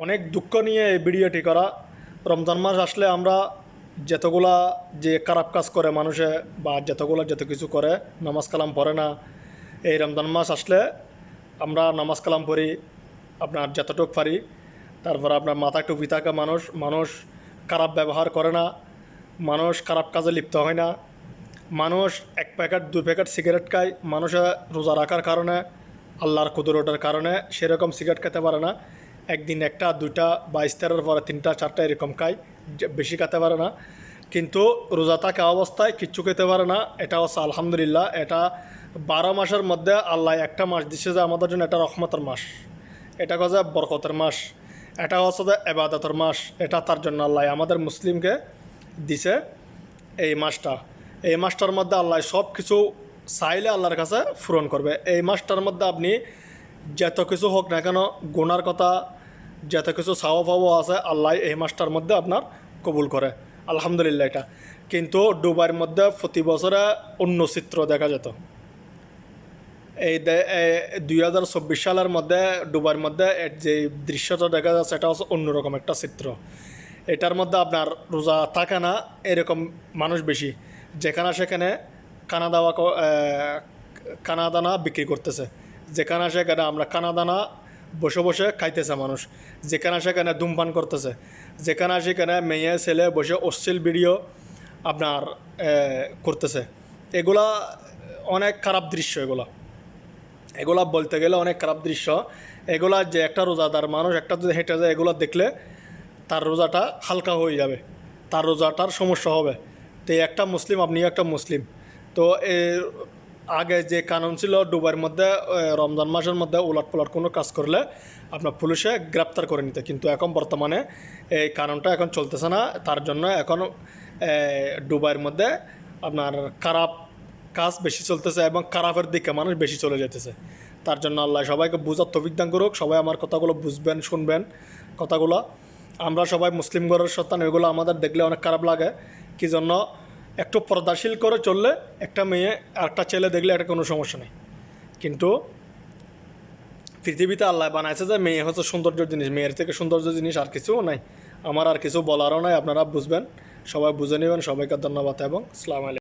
অনেক দুঃখ নিয়ে এই ভিডিওটি করা। রমজান মাস আসলে আমরা যতগুলা যে খারাপ কাজ করে মানুষে বা যত কিছু করে, নামাজ কালাম পড়ে না, এই রমজান মাস আসলে আমরা নামাজ কালাম পড়ি আপনার যতটুক পারি। তারপর আপনার মাথায় টুপি থাকা মানুষ খারাপ ব্যবহার করে না, মানুষ খারাপ কাজে লিপ্ত হয় না, মানুষ 1 প্যাকেট 2 প্যাকেট সিগারেট খায়। মানুষে রোজা রাখার কারণে, আল্লাহর কুদরতের কারণে সেরকম সিগারেট খেতে পারে না। একদিন 1টা 2টা বা ইফতারের পরে 3টা 4টা এরকম খায়, বেশি খেতে পারে না। কিন্তু রোজা থাকা অবস্থায় কিচ্ছু খেতে পারে না। এটা হচ্ছে আলহামদুলিল্লাহ। এটা 12 মাসের মধ্যে আল্লাহ একটা মাস দিচ্ছে যে আমাদের জন্য এটা রহমতের মাস, এটা হচ্ছে বরকতের মাস, এটা হচ্ছে যে ইবাদতের মাস। এটা তার জন্য আল্লাহ আমাদের মুসলিমকে দিছে এই মাসটা। এই মাসটার মধ্যে আল্লাহ সব কিছু চাইলে আল্লাহর কাছে পূরণ করবে। এই মাসটার মধ্যে আপনি যত কিছু হোক না কেন, গুনার কথা যত কিছু চাওয়া পাওয়া আছে, আল্লাহ এই মাসটার মধ্যে আপনার কবুল করে, আলহামদুলিল্লাহ। এটা কিন্তু দুবাইয়ের মধ্যে প্রতি বছরে অন্য চিত্র দেখা যেত। এই 2024 সালের মধ্যে দুবাইয়ের মধ্যে যে দৃশ্যটা দেখা যাচ্ছে, এটা হচ্ছে অন্যরকম একটা চিত্র। এটার মধ্যে আপনার রোজা থাকে না এরকম মানুষ বেশি, যেখানে সেখানে কানাদানা বিক্রি করতেছে, যেখানে সেখানে আমরা কানাদানা বসে বসে খাইতেছে মানুষ, যেখানে সেখানে ধূমপান করতেছে, যেখানে সেখানে মেয়ে ছেলে বসে অশ্লীল ভিডিও আপনার করতেছে। এগুলা অনেক খারাপ দৃশ্য। এগুলা বলতে গেলে অনেক খারাপ দৃশ্য। এগুলা যে একটা রোজাদার মানুষ একটা যদি হেঁটে যায়, এগুলো দেখলে তার রোজাটা হালকা হয়ে যাবে, তার রোজাটার সমস্যা হবে। তো একটা মুসলিম, আপনিও একটা মুসলিম। তো এর আগে যে কানুন ছিল দুবাইয়ের মধ্যে, রমজান মাসের মধ্যে উলটপালট কোনো কাজ করলে আপনার পুলিশে গ্রেপ্তার করে নিতে, কিন্তু এখন বর্তমানে এই কানুনটা এখন চলতেছে না। তার জন্য এখন দুবাইয়ের মধ্যে আপনার খারাপ কাজ বেশি চলতেছে এবং খারাপের দিকে মানুষ বেশি চলে যেতেছে। তার জন্য আল্লাহ সবাইকে বুঝার তৌফিক দান করুক। সবাই আমার কথাগুলো বুঝবেন, শুনবেন কথাগুলো। আমরা সবাই মুসলিম ঘরের সন্তান, এগুলো আমাদের দেখলে অনেক খারাপ লাগে। কি জন্য? একটু পর্দাশীল করে চললে একটা মেয়ে আর একটা ছেলে দেখলে এটা কোনো সমস্যা নেই। কিন্তু পৃথিবীতে আল্লাহ বানাইছে যে মেয়ে হচ্ছে সৌন্দর্য জিনিস, মেয়ের থেকে সৌন্দর্য জিনিস আর কিছুও নাই। আমার আর কিছু বলারও নাই, আপনারা বুঝবেন, সবাই বুঝে নেবেন। সবাইকে ধন্যবাদ এবং আসসালামু আলাইকুম।